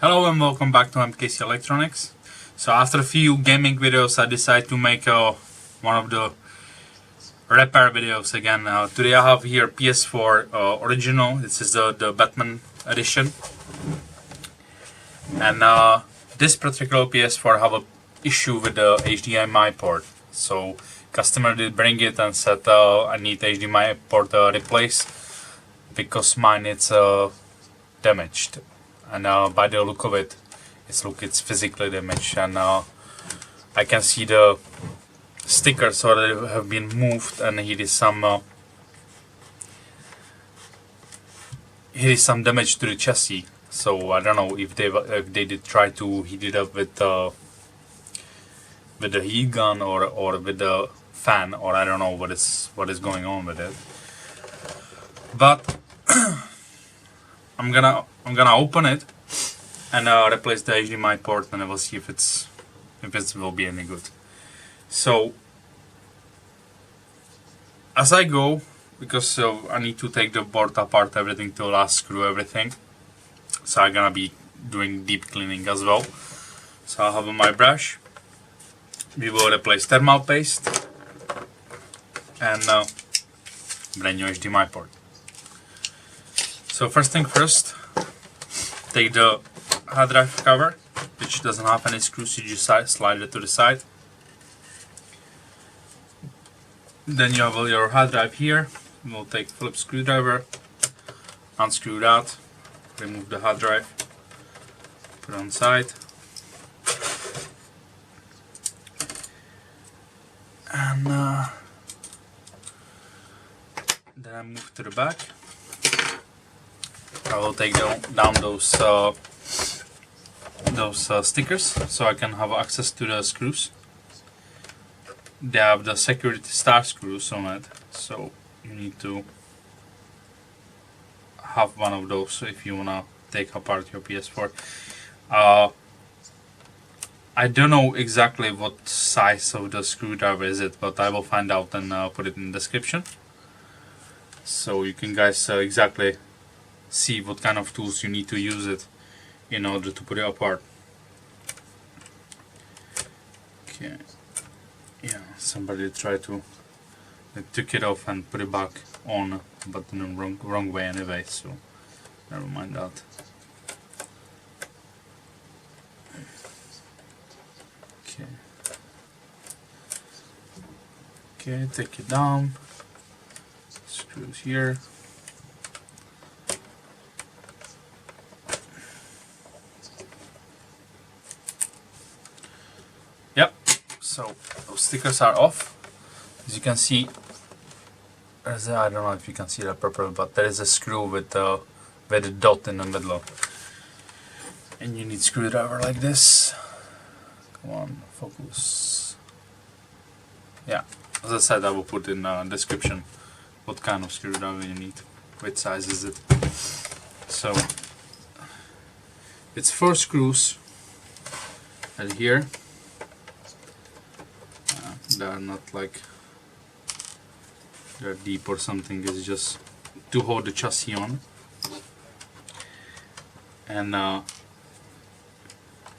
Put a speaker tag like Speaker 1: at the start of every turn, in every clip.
Speaker 1: Hello and welcome back to MKC Electronics. So after a few gaming videos I decided to make one of the repair videos again. Today I have here PS4 original. This is the Batman edition. And this particular PS4 have a issue with the HDMI port. So customer did bring it and said I need HDMI port replaced because mine it's damaged. And by the look of it, it's physically damaged, and I can see the stickers sort of have been moved, and here is some damage to the chassis. So I don't know if they did try to heat it up with the heat gun or with the fan, or I don't know what is going on with it. But I'm gonna open it and replace the HDMI port, and I will see if it will be any good. So as I go, because I need to take the board apart, everything to last screw everything. So I'm gonna be doing deep cleaning as well. So I have my brush. We will replace thermal paste and brand new HDMI port. So first thing first, take the hard drive cover, which doesn't have any screws, you just slide it to the side. Then you have your hard drive here. We'll take Phillips screwdriver, unscrew that, remove the hard drive, put it on side, and then I move to the back. I will take down those stickers so I can have access to the screws. They have the security star screws on it, so you need to have one of those if you wanna take apart your PS4. I don't know exactly what size of the screwdriver is it, but I will find out and put it in the description, so you can guys exactly see what kind of tools you need to use it in order to put it apart. Okay, yeah, somebody tried to took it off and put it back on, but in the wrong way anyway, so never mind that. Okay, take it down, screws here. Yep, so those stickers are off. As you can see, there's I don't know if you can see that purple, but there is a screw with a dot in the middle. And you need screwdriver like this. Come on, focus. Yeah, as I said, I will put in the description what kind of screwdriver you need, which size is it. So it's 4 screws right here. They're not like they're deep or something, it's just to hold the chassis on, and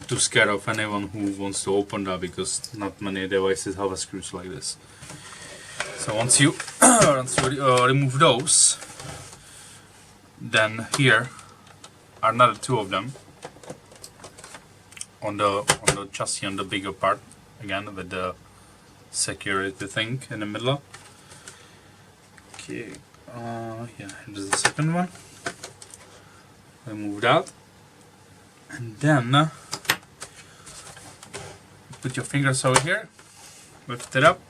Speaker 1: to scare off anyone who wants to open that, because not many devices have a screws like this. So once you remove those, then here are another 2 of them on the chassis, on the bigger part, again with the security thing in the middle. Okay, yeah, here's the second one. Remove that, and then put your fingers over here, lift it up,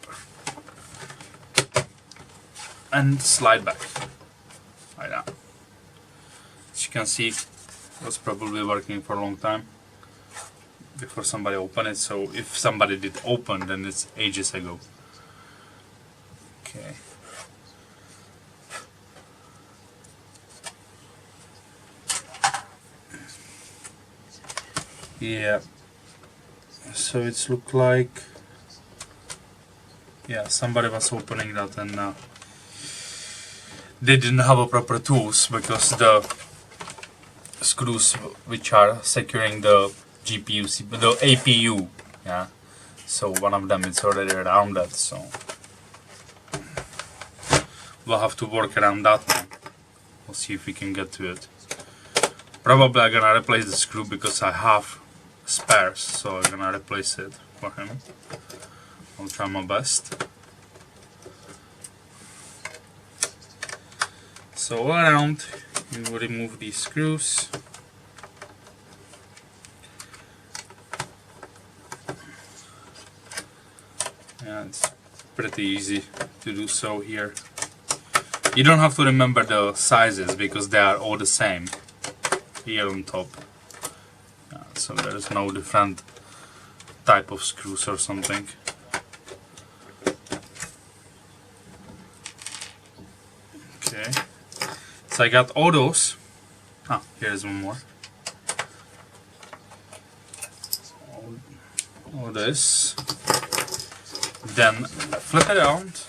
Speaker 1: and slide back like that. As you can see, it was probably working for a long time before somebody opened it, so if somebody did open, then it's ages ago. Okay. Yeah. So it's look like, yeah, somebody was opening that and they didn't have a proper tools, because the screws which are securing the GPU, the APU. Yeah. So one of them is already around that. So we'll have to work around that one. We'll see if we can get to it. Probably I'm gonna replace the screw because I have spares, so I'm gonna replace it for him. I'll try my best. So all around, you remove these screws. Yeah, it's pretty easy to do so here. You don't have to remember the sizes because they are all the same here on top. Yeah, so there is no different type of screws or something. Okay, so I got all those. Ah, here's one more. All this. Then flip it around.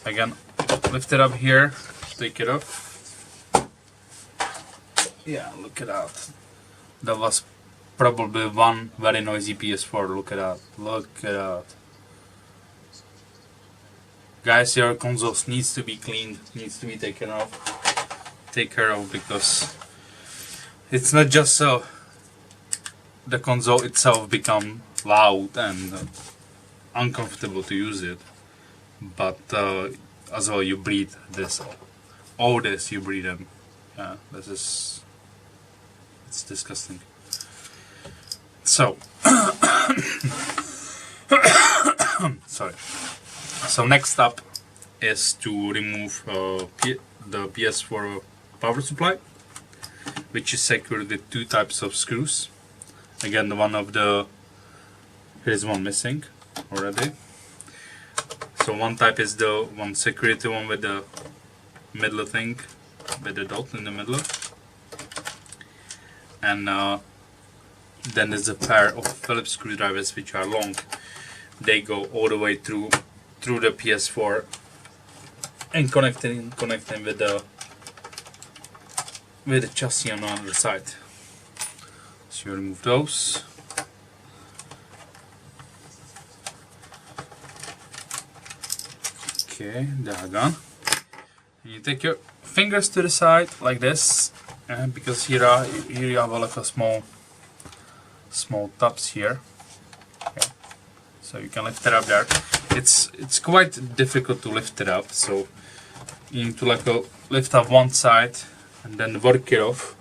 Speaker 1: Again, lift it up here, take it off. Yeah, look at that. That was probably one very noisy PS4. Look at that. Look at that. Guys, your consoles needs to be cleaned, needs to be taken off. Take care of, because it's not just so the console itself become loud and uncomfortable to use it, but as well you breathe this. All this you breathe in. Yeah, this is, it's disgusting. So sorry. So next up is to remove the PS4 power supply, which is secured with two types of screws. Again, the one of the, here's one missing already. So one type is the one security one with the middle thing, with the dot in the middle, and then there's a pair of Phillips screwdrivers which are long. They go all the way through the PS4 and connecting with the chassis on the other side. So you remove those. Okay, they are gone. And you take your fingers to the side like this, and because here you have like a small tabs here. Okay. So you can lift it up there. It's quite difficult to lift it up, so you need to like lift up one side and then work it off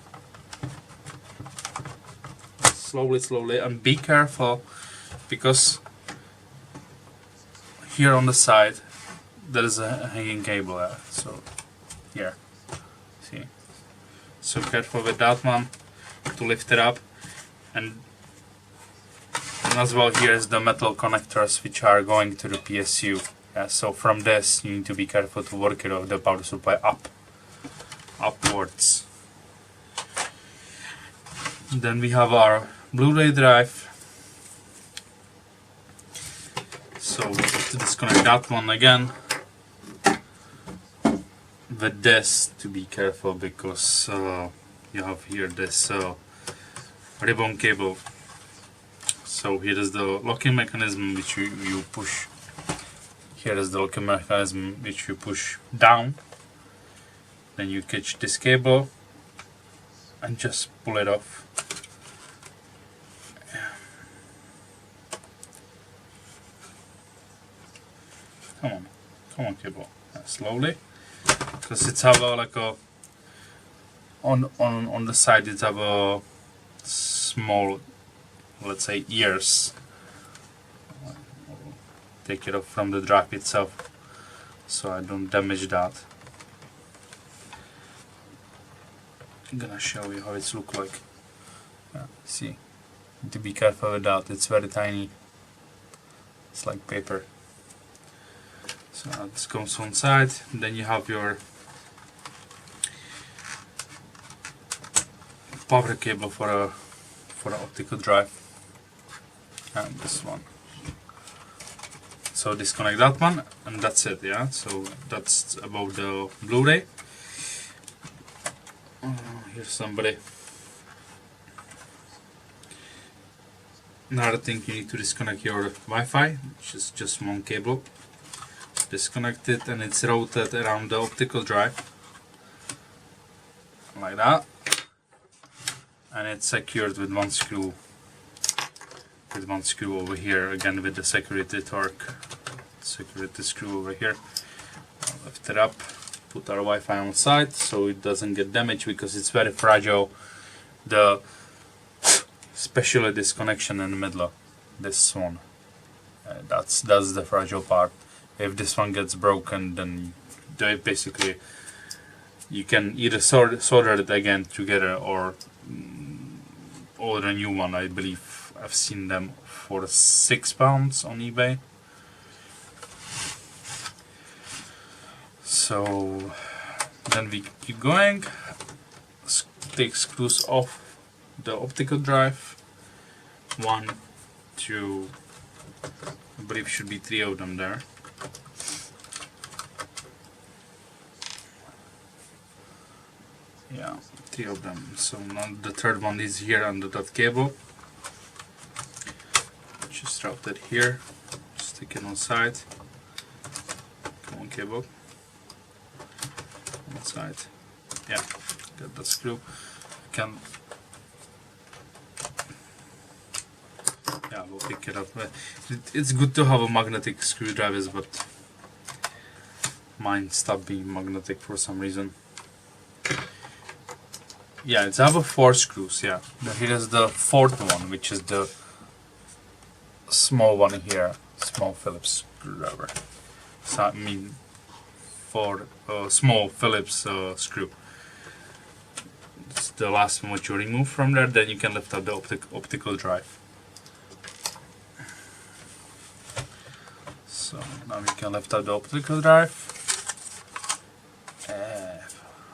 Speaker 1: slowly, and be careful because here on the side there is a hanging cable there. So here, see, so careful with that one to lift it up, and as well here is the metal connectors which are going to the PSU. Yeah, so from this you need to be careful to work it off the power supply upwards. Then we have our Blu-ray drive. So we have to disconnect that one again. With this, to be careful because you have here this ribbon cable. So here is the locking mechanism which you push. Here is the locking mechanism which you push down. Then you catch this cable and just pull it off. Come on cable. Slowly, because it's have like a on the side it's have a small, let's say, ears. Take it off from the drive itself so I don't damage that. I'm gonna show you how it's look like. See, need to be careful with that, it's very tiny, it's like paper. So this goes on side, and then you have your power cable for an optical drive, and this one. So disconnect that one, and that's it. Yeah. So that's about the Blu-ray. here's somebody. Another thing, you need to disconnect your Wi-Fi, which is just one cable. Disconnect it, and it's routed around the optical drive like that, and it's secured with one screw. Over here, again with the security torque, security screw over here. I'll lift it up, put our Wi-Fi on side so it doesn't get damaged, because it's very fragile. Especially this connection in the middle, this one, that's the fragile part. If this one gets broken, then basically you can either solder it again together, or order a new one. I believe I've seen them for £6 on eBay. So then we keep going. Take screws off the optical drive. 1, 2, I believe should be 3 of them there. Yeah, 3 of them. So now the third one is here under that cable. Just drop that here, stick it on side. Come on, cable. On side. Yeah, get the screw. Can yeah, we'll pick it up. It's good to have a magnetic screwdrivers, but mine stopped being magnetic for some reason. Yeah, it's have 4 screws. Yeah, here is the 4th one, which is the small one here, small Phillips screwdriver. So I mean, for small Phillips screw. It's the last one which you remove from there. Then you can lift up the optical drive. So now we can lift up the optical drive.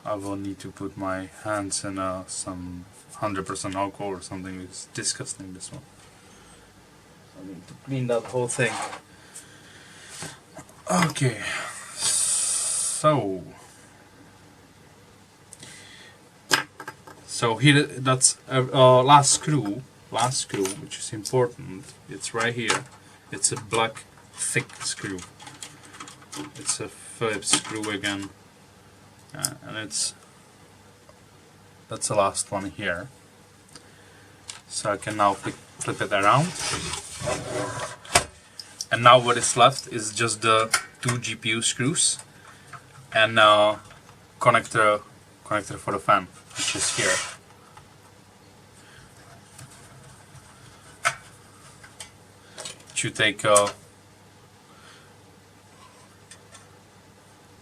Speaker 1: I will need to put my hands in some 100% alcohol or something. It's disgusting, this one. I need to clean that whole thing. Okay, so here, that's last screw, which is important. It's right here. It's a black thick screw. It's a Phillips screw again, and that's the last one here. So I can now flip it around, and now what is left is just the 2 GPU screws and connector for the fan, which is here. You take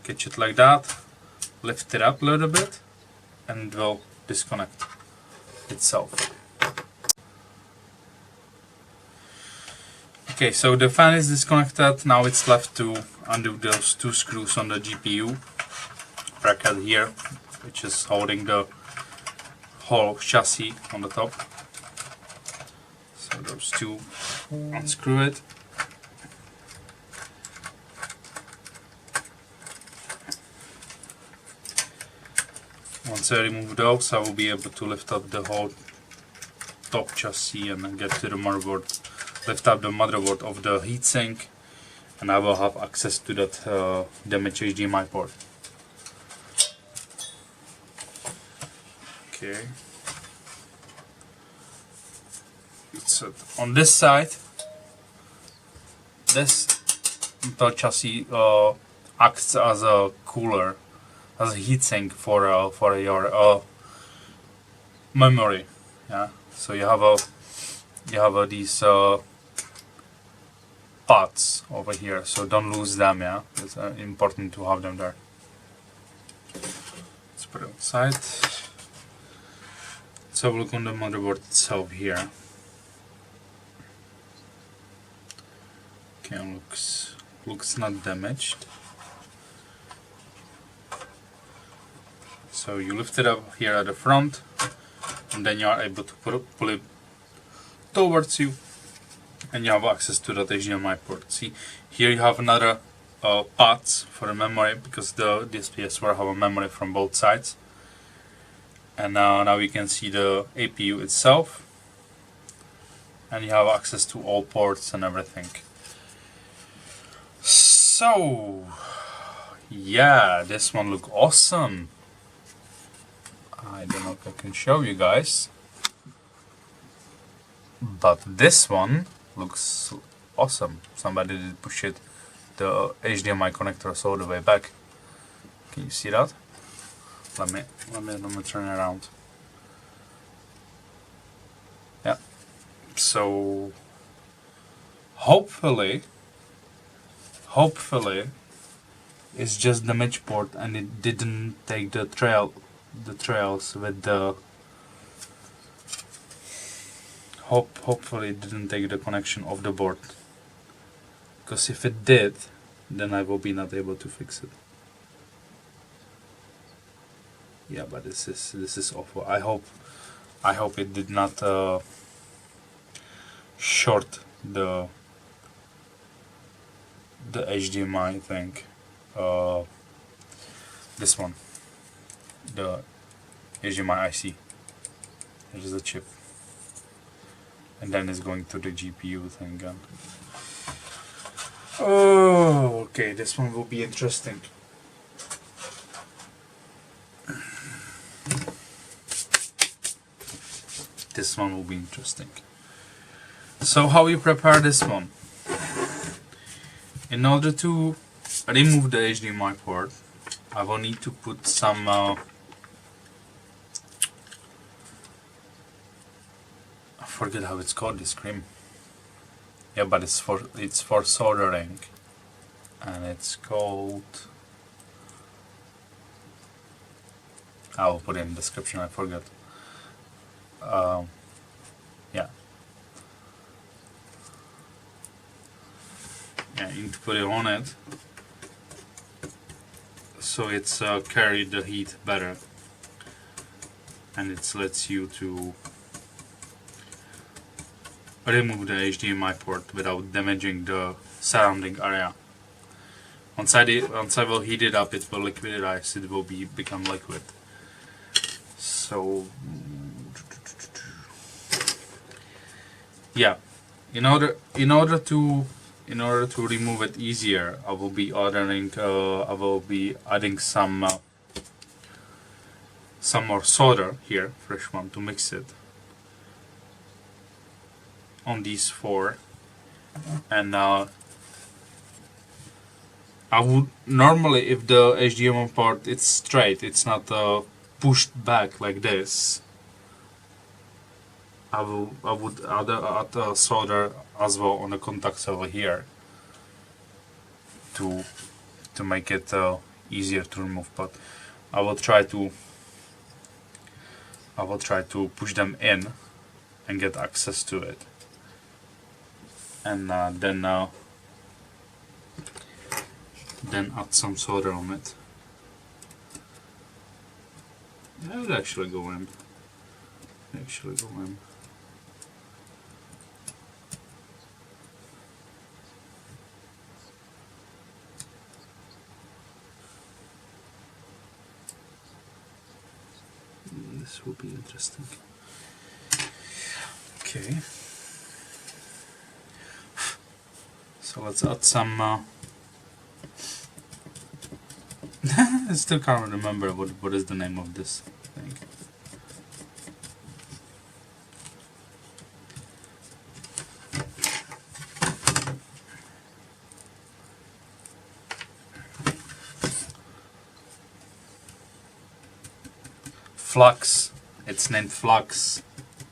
Speaker 1: catch it like that, lift it up a little bit, and it will disconnect itself. Okay, so the fan is disconnected. Now it's left to undo those 2 screws on the GPU bracket here, which is holding the whole chassis on the top. So those 2, unscrew it. Once I remove those, I will be able to lift up the whole top chassis and then get to the motherboard. Lift up the motherboard of the heatsink, and I will have access to that damaged HDMI port. Okay. So on this side, this the chassis acts as a cooler, as a heatsink for your memory. Yeah. So you have these parts over here, so don't lose them. Yeah, it's important to have them there. Let's put it outside. Let's have a look on the motherboard itself here. Okay, looks not damaged. So you lift it up here at the front, and then you are able to pull it towards you, and you have access to that HDMI port. See, here you have another paths for the memory, because this PS4 have a memory from both sides. And now we can see the APU itself, and you have access to all ports and everything. So yeah, this one looks awesome. I don't know if I can show you guys, but this one looks awesome. Somebody did push it, the HDMI connectors all the way back. Can you see that? Let me turn it around. Yeah. So hopefully it's just the match port and it didn't take the trails with the hopefully it didn't take the connection of the board, because if it did, then I will be not able to fix it. Yeah, but this is awful. I hope it did not short the HDMI thing. This one, the HDMI IC. There's the chip, and then it's going to the GPU thing again. Oh, okay. This one will be interesting. This one will be interesting. So how you prepare this one? In order to remove the HDMI port, I will need to put some I forget how it's called, this cream. Yeah, but it's for soldering, and it's called, I will put it in the description, I forgot. Yeah. Yeah, you need to put it on it so it's carry the heat better, and it lets you to remove the HDMI port without damaging the surrounding area. Once I will heat it up, it will liquidize, it will become liquid. So yeah, in order to remove it easier, I will be adding some more solder here, fresh one, to mix it on these four. And I would normally, if the HDMI port it's straight, it's not pushed back like this, I would add solder as well on the contacts over here to make it easier to remove. But I will try to push them in and get access to it, and then add some solder on it. I would actually go in. This will be interesting. Okay. So let's add some. I still can't remember what is the name of this thing. Flux. It's named Flux.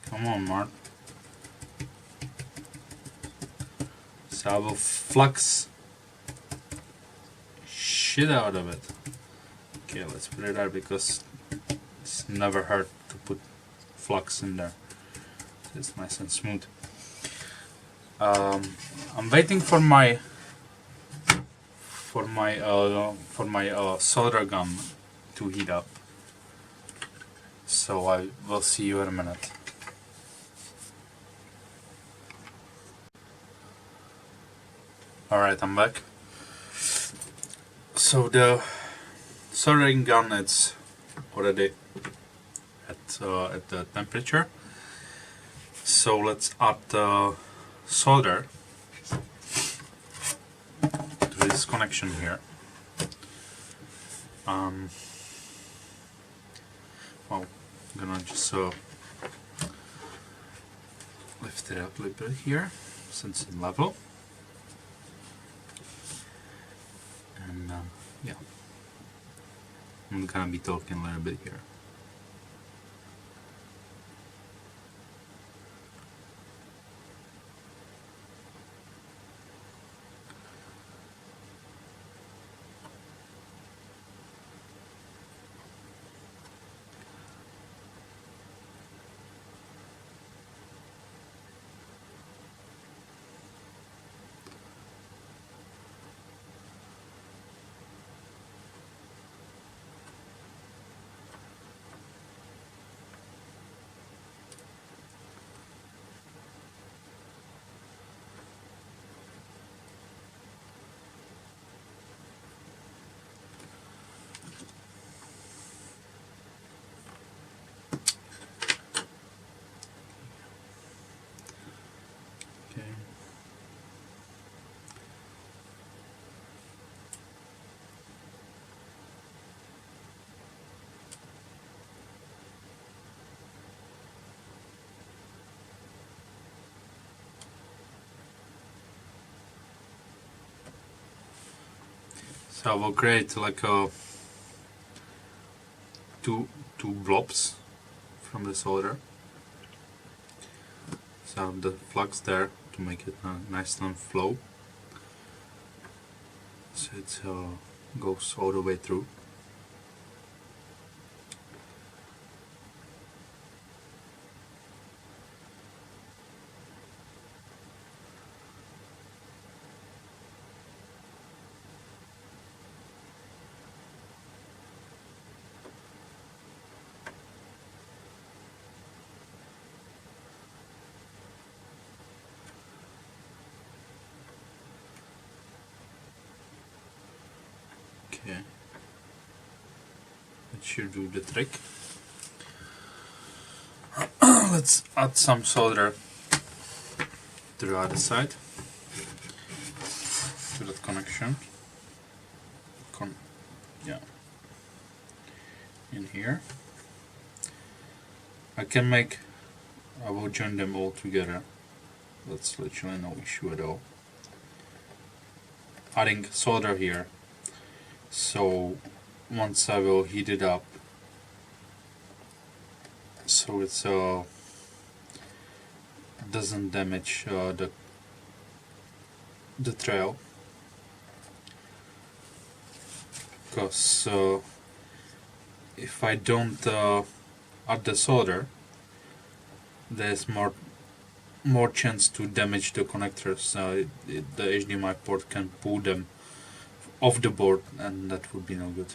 Speaker 1: Come on, Mark. So I will flux shit out of it. Okay, let's put it there because it's never hurt to put flux in there. It's nice and smooth. I'm waiting for my solder gun to heat up. So I will see you in a minute. Alright, I'm back. So the soldering gun it's already at the temperature. So let's add solder to this connection here. Well, I'm gonna just lift it up a little bit here, since it's level. And yeah, I'm gonna be talking a little bit here. Okay. So I will create like two blobs from the solder. So I have the flux there to make it nice and flow. So it goes all the way through. Okay, that should do the trick. Let's add some solder to the other side, to that connection. Yeah, in here. I will join them all together. That's literally no issue at all. Adding solder here. So once I will heat it up, so it's doesn't damage the trail, because if I don't add the solder, there's more chance to damage the connectors. The HDMI port can pull them off the board, and that would be no good.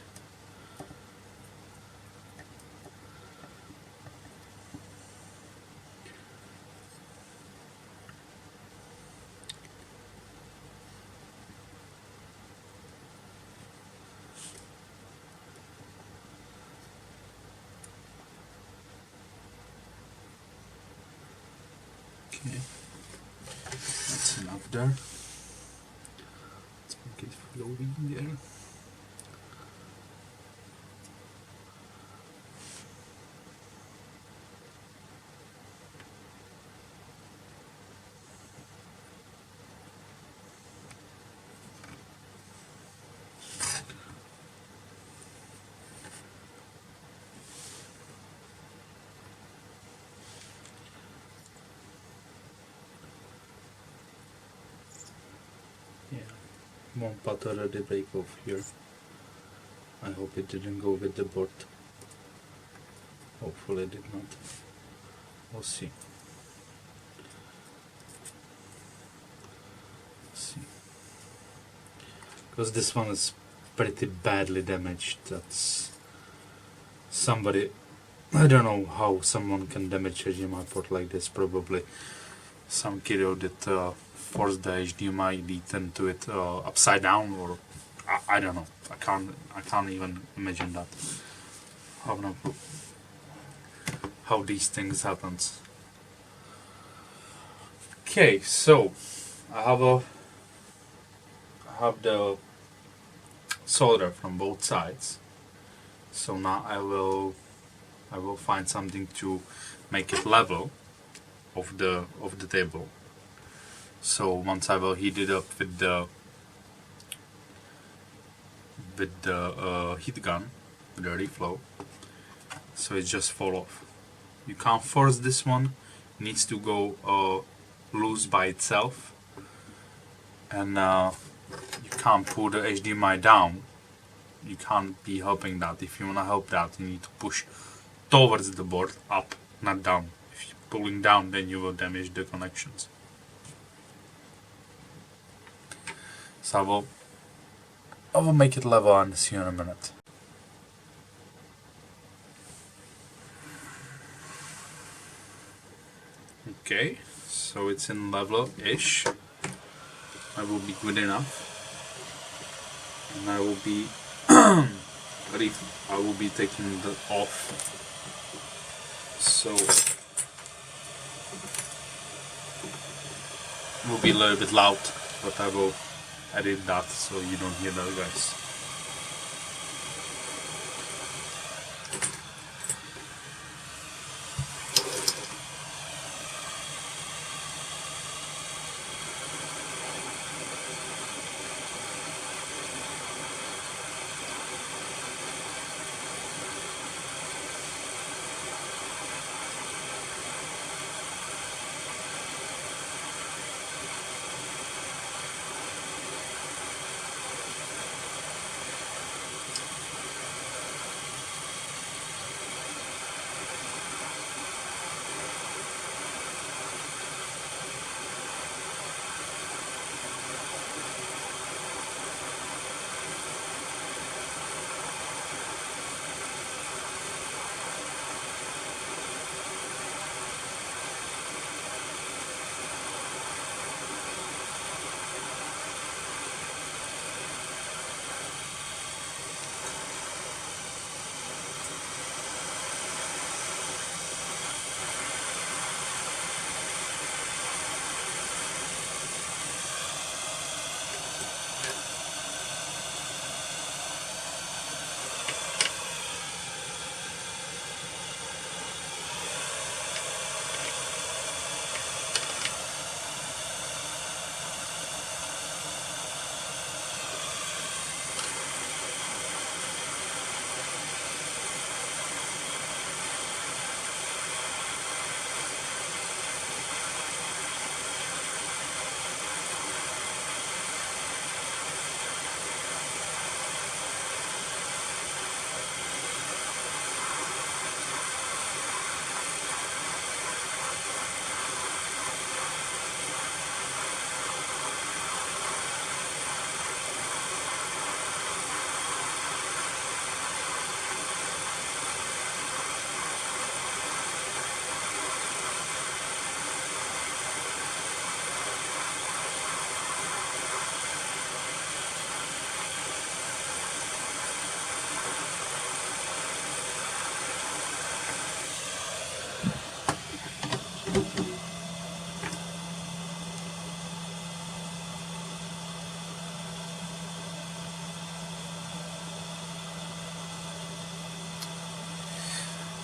Speaker 1: Okay, that's enough there. Let's make it floating there. Yeah, one part already break off here. I hope it didn't go with the board. Hopefully it did not. We'll see. Because this one is pretty badly damaged. That's somebody, I don't know how someone can damage a HDMI port like this. Probably some kiddo that forced the HDMI beat into it upside down, or I don't know. I can't even imagine that. I have no clue. how these things happens. Okay, so I have the solder from both sides. So now I will find something to make it level of the table. So once I will heat it up with the heat gun, with the reflow, so it just fall off. You can't force this one; it needs to go loose by itself, and you can't pull the HDMI down. You can't be helping that. If you wanna help that, you need to push towards the board, up, not down. If you're pulling down, then you will damage the connections. So I will make it level and see you in a minute. Okay, so it's in level-ish. I will be good enough, and I will be I will be taking that off. So it will be a little bit loud, but I will edit that so you don't hear that, guys.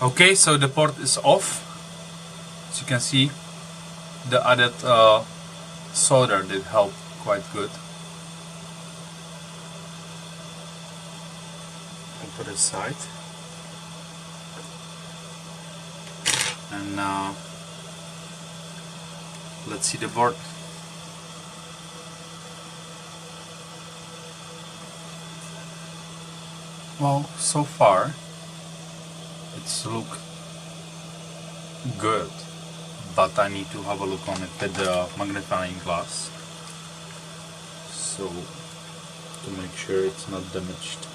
Speaker 1: Okay, so the port is off. As you can see, the added solder did help quite good. I'll put it aside. And let's see the board. Well, so far it's look good, but I need to have a look on it with the magnifying glass, so to make sure it's not damaged.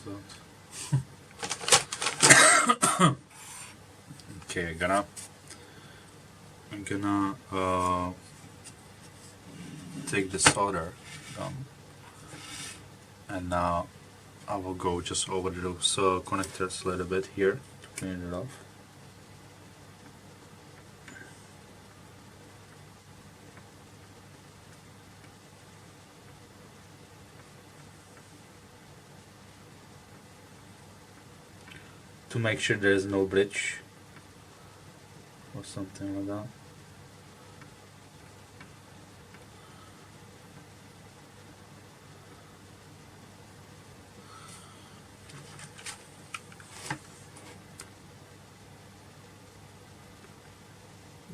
Speaker 1: was that? Okay, I'm gonna take the solder down, and now I will go just over those connectors a little bit here to clean it off. To make sure there is no bridge or something like that.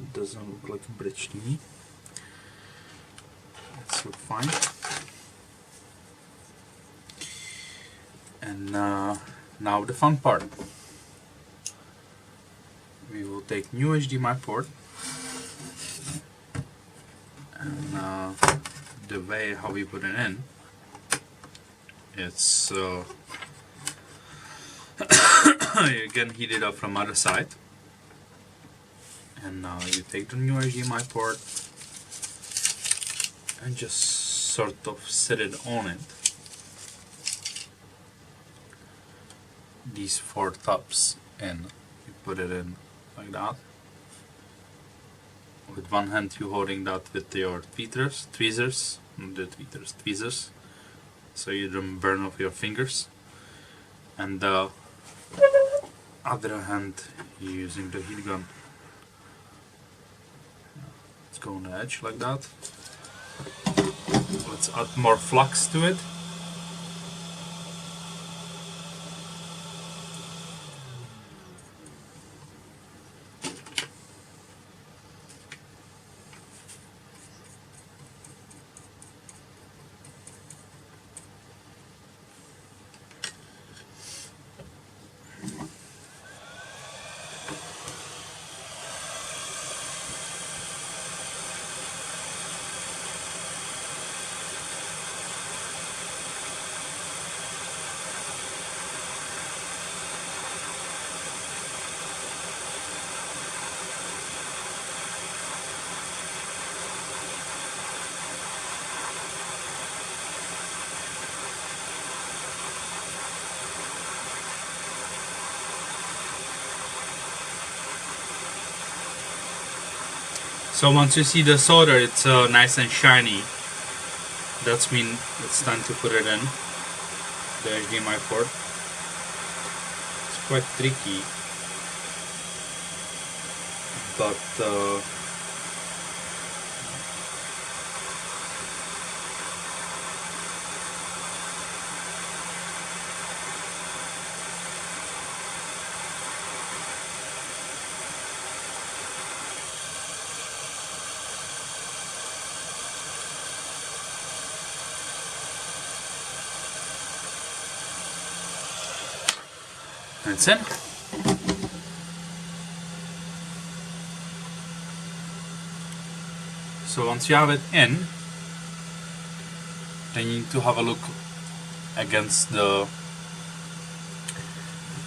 Speaker 1: It doesn't look like a bridge to me. It's look fine. And now the fun part. We will take new HDMI port, and the way how we put it in, it's again heat it up from other side, and you take the new HDMI port and just sort of set it on it. These 4 tabs, and you put it in like that. With one hand you're holding that with your tweezers, so you don't burn off your fingers, and the other hand you're using the heat gun. Let's go on the edge like that. Let's add more flux to it. So once you see the solder, it's nice and shiny. That's mean it's time to put it in the HDMI port. It's quite tricky, but that's it. So once you have it in, then you need to have a look against the.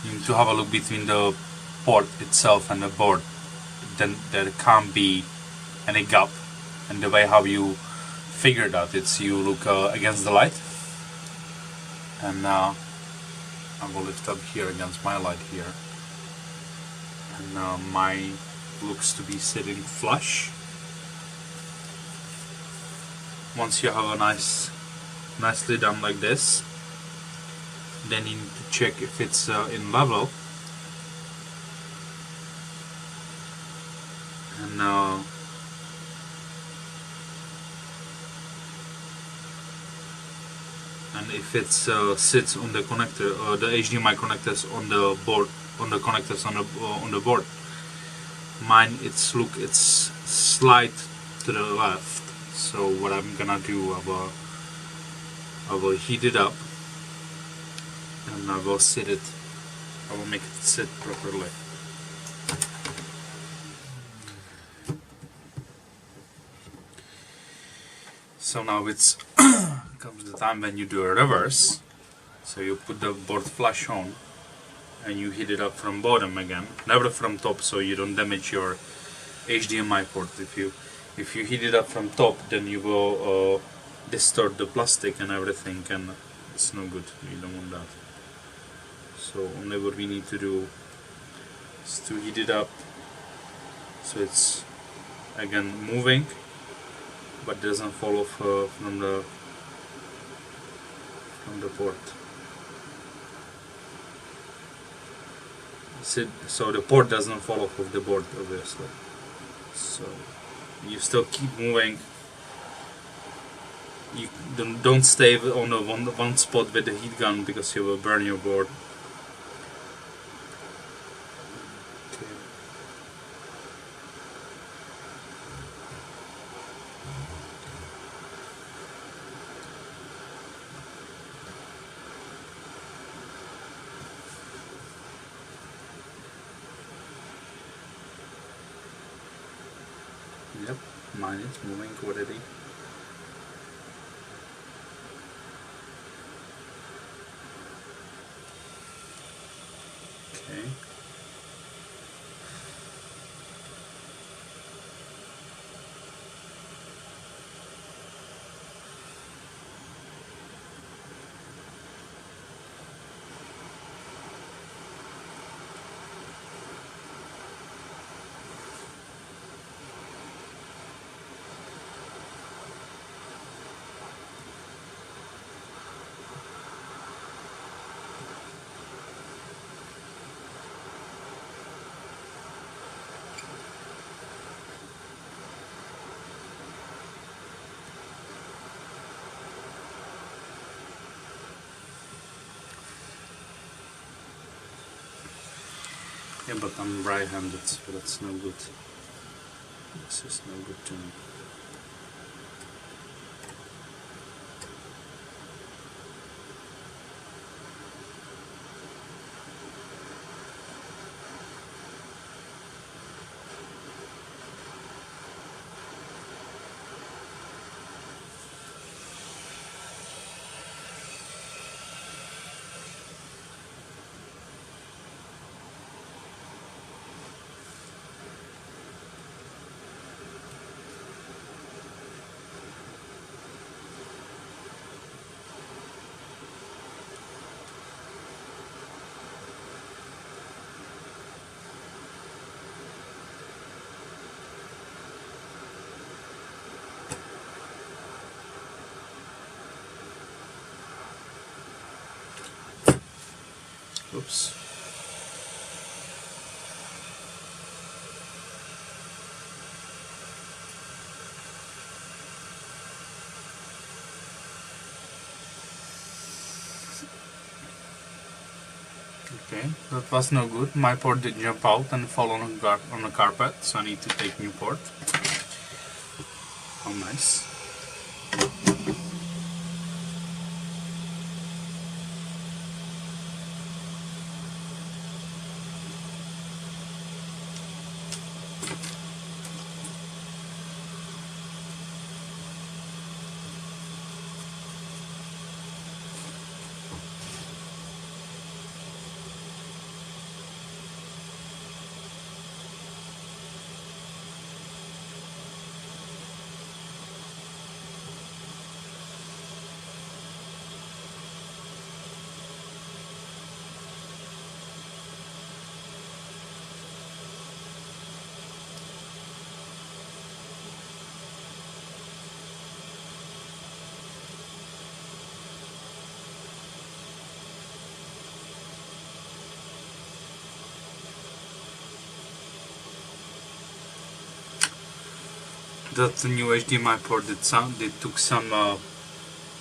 Speaker 1: You need to have a look between the port itself and the board. Then there can't be any gap. And the way how you figure that, it's you look against the light, and I will lift up here against my light here, and mine looks to be sitting flush. Once you have a nicely done like this, then you need to check if it's in level, and if it sits on the connector, the HDMI connectors on the board, on the connectors on the board. Mine, it's slide to the left. So what I'm gonna do, I will heat it up, and I will sit it. I will make it sit properly. So now it's comes the time when you do a reverse. So you put the board flush on and you heat it up from bottom again, never from top, so you don't damage your HDMI port. If you heat it up from top, then you will distort the plastic and everything, and it's no good. You don't want that. So only what we need to do is to heat it up so it's again moving, but doesn't fall off from the port. So the port doesn't fall off of the board, obviously. So you still keep moving. You don't stay on the one spot with the heat gun because you will burn your board. Okay. Yep, mine is moving already. Okay. Yeah, but I'm right-handed, so that's no good. This is no good to me. Oops. Okay, that was no good. My port did jump out and fall on the carpet, so I need to take new port. How nice. That new HDMI port they took some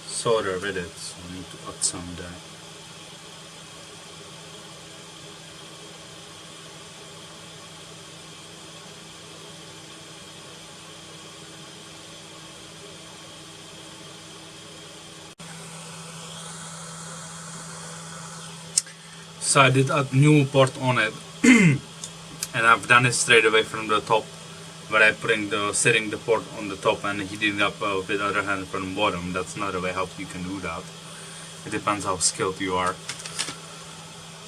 Speaker 1: solder with it, so I need to add some there. So I did add new port on it and I've done it straight away from the top, where I setting the port on the top and heating up with the other hand from the bottom. That's not a way how you can do that. It depends how skilled you are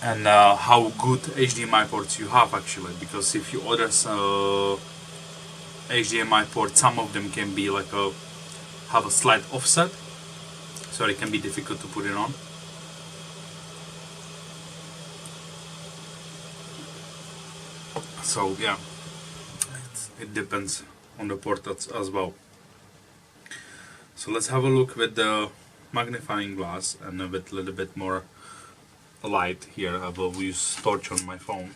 Speaker 1: and how good HDMI ports you have actually, because if you order HDMI port, some of them can be like have a slight offset, so it can be difficult to put it on. So yeah, it depends on the port as well. So let's have a look with the magnifying glass and with a little bit more light here. I will use torch on my phone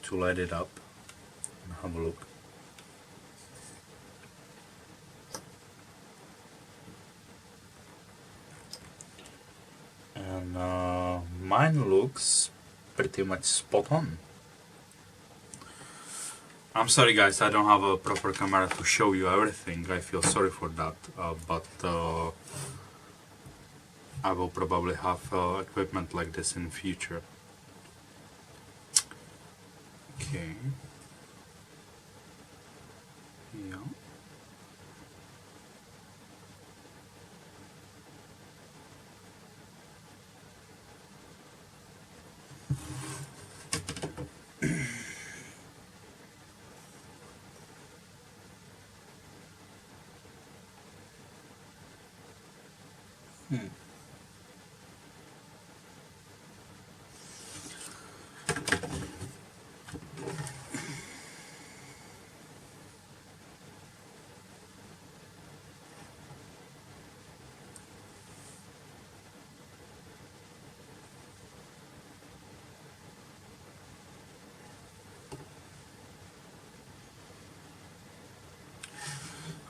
Speaker 1: to light it up and have a look. And mine looks pretty much spot on. I'm sorry guys, I don't have a proper camera to show you everything. I feel sorry for that, but I will probably have equipment like this in the future. Okay. Yeah.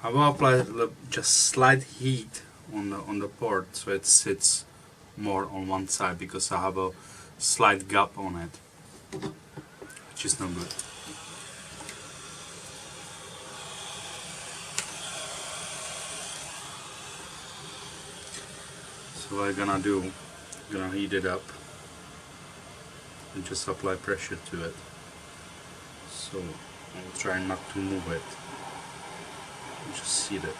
Speaker 1: I will apply just slight heat on the port so it sits more on one side, because I have a slight gap on it, which is not good. So what I'm gonna do, I'm gonna heat it up and just apply pressure to it. So I'll try not to move it. Just seat it.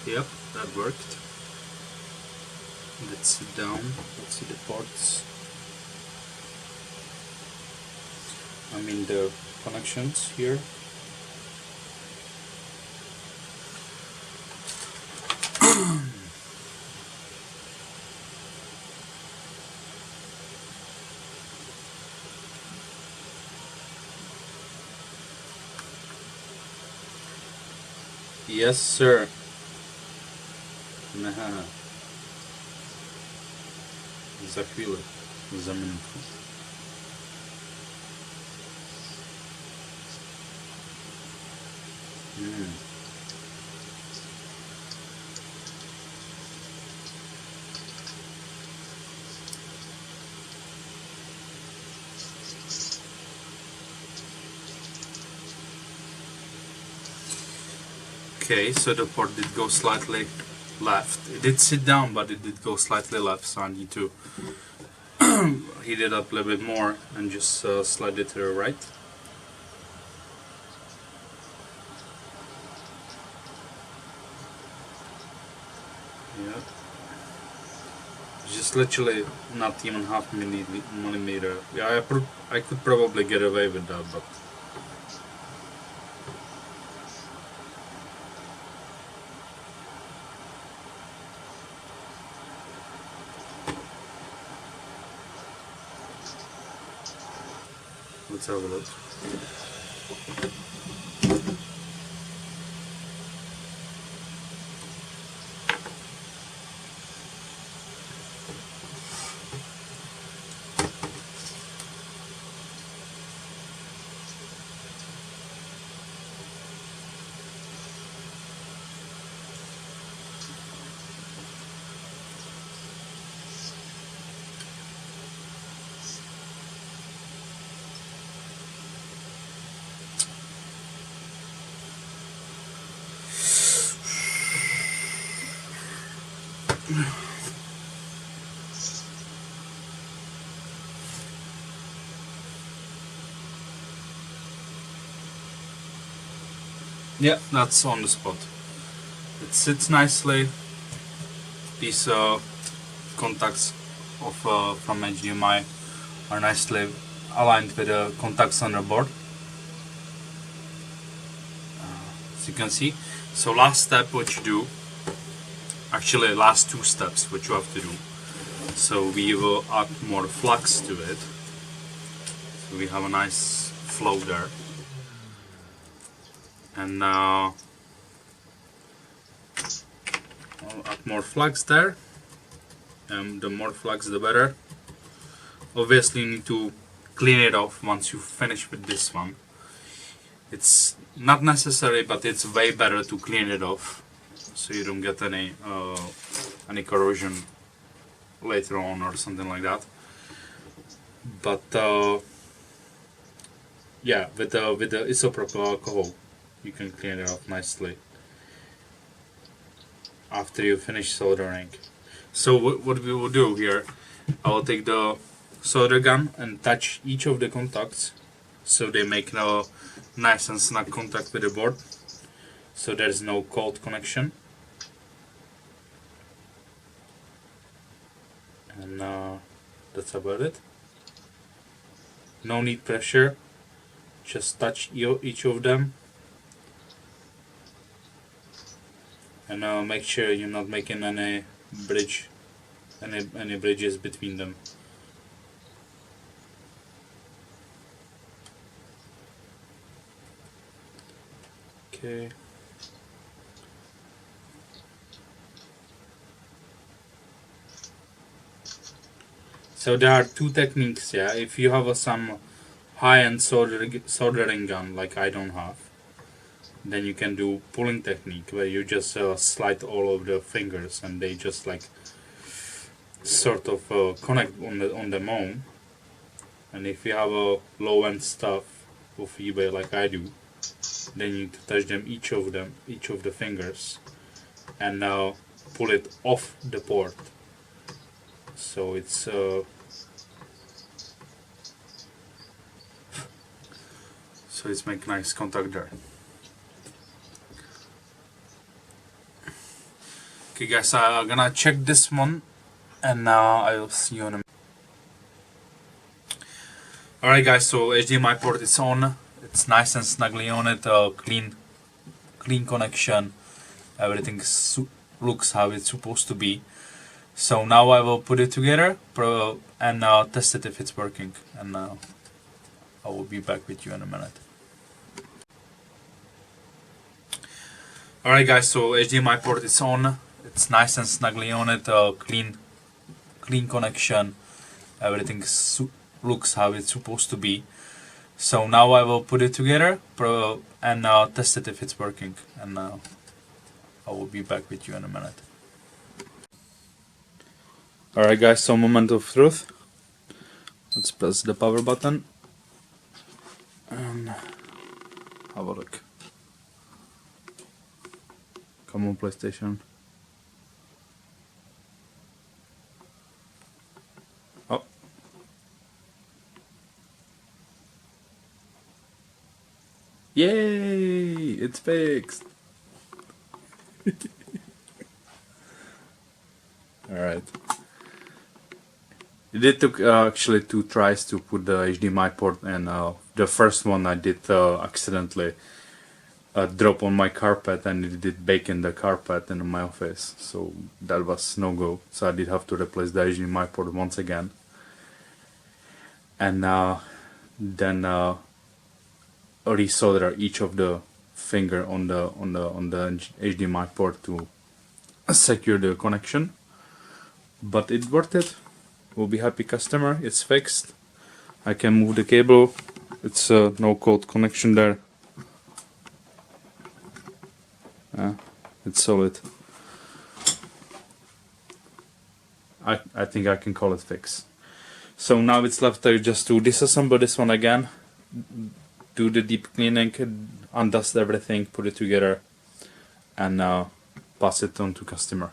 Speaker 1: Yep, that worked. Let's sit down, let's see the ports. I mean the connections here. Yes, sir. За хвилю, за минутку. Okay, so the port did go slightly left. It did sit down, but it did go slightly left, so I need to heat it up a little bit more and just slide it to the right. Yeah. Just literally not even half millimeter. Yeah, I could probably get away with that, but let's have a look. Yeah, that's on the spot. It sits nicely. These contacts of from HDMI are nicely aligned with the contacts on the board, as you can see. So last step, what you do, actually last two steps, what you have to do. So we will add more flux to it. So we have a nice flow there, and I'll add more flux there. And the more flux, the better. Obviously, you need to clean it off once you finish with this one. It's not necessary, but it's way better to clean it off, so you don't get any corrosion later on or something like that. But yeah, with the isopropyl alcohol, you can clean it off nicely after you finish soldering. So what we will do here, I will take the solder gun and touch each of the contacts so they make a nice and snug contact with the board, so there's no cold connection. And that's about it. No need pressure, just touch each of them, and make sure you're not making any bridges between them. Okay. So there are two techniques, yeah. If you have some high-end soldering gun like I don't have, then you can do pulling technique where you just slide all of the fingers and they just like sort of connect on their own. And if you have a low-end stuff of eBay like I do, then you need to touch each of the fingers, and now pull it off the port. So it's make nice contact there. Okay guys, I'm gonna check this one, and I will see you in a minute. Alright guys, so HDMI port is on. It's nice and snugly on it, clean connection. Everything looks how it's supposed to be. So now I will put it together and test it if it's working, and I will be back with you in a minute. Alright guys, so HDMI port is on. It's nice and snugly on it, clean connection. Everything looks how it's supposed to be. So now I will put it together and test it if it's working, and I will be back with you in a minute. Alright guys, so moment of truth. Let's press the power button and have a look. Come on, PlayStation. Oh. Yay! It's fixed! Alright. It took actually 2 tries to put the HDMI port, and the first one I did accidentally drop on my carpet, and it did bake in the carpet in my office, so that was no go. So I did have to replace the HDMI port once again, and then resolder each of the finger on the HDMI port to secure the connection. But it worth it. Will be happy customer. It's fixed. I can move the cable. It's no cold connection there. It's solid. I think I can call it fixed. So now it's left just to disassemble this one again, do the deep cleaning, undust everything, put it together, and pass it on to customer.